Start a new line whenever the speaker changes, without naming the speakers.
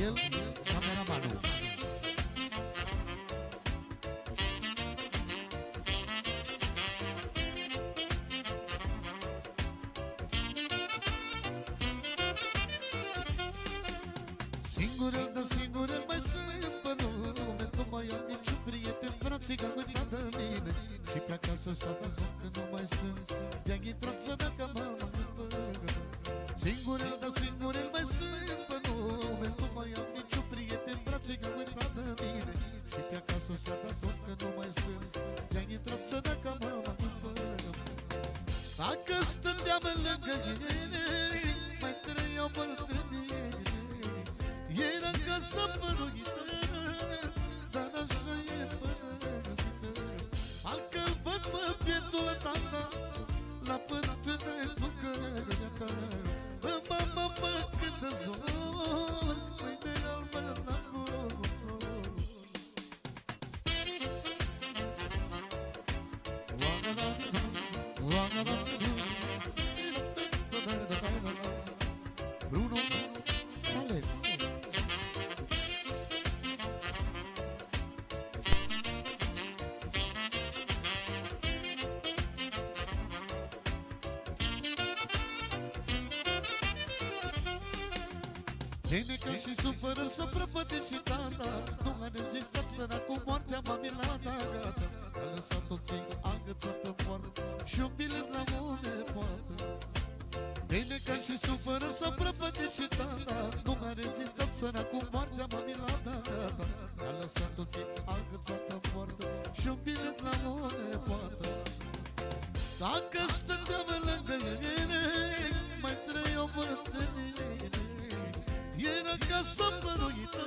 El, cameramanul. Singurel, dar singurel mai sunt pe lume. Nu mai am niciun prieten, frațica uitat de mine. Și pe acasă s-a văzut că nu mai sunt. I-am intrat să dacă mama după. Singurel, dar singurel mai sunt pe lume. Nu mai am niciun prieten, frațica uitat de mine. Și pe acasă s-a văzut că nu mai sunt. I-am intrat să dacă mama după. Dacă stândeam lângă ele, mai trăiau bătrânii. Era casa păruită, dar așa e părăsită. Parcă văd pe pietul tata, la fântână cu cărea ta. Bă, mama, bă, cât de zor, mâine albă la cor. Bruno Talent. Bine că și supără să prăpăte și tata. Nu a rezistat săracul moartea mamilada. A lăsat-o fiică agățată moartă și un bilet la o nepoată. Bine că și supără să prăpăte și tata. Nu a rezistat săracul moartea mamilada. A lăsat-o fiică agățată moartă și un bilet la o nepoată. Dacă stândeam lângă ele, mai trăiau bătrânii. Era casa păruită,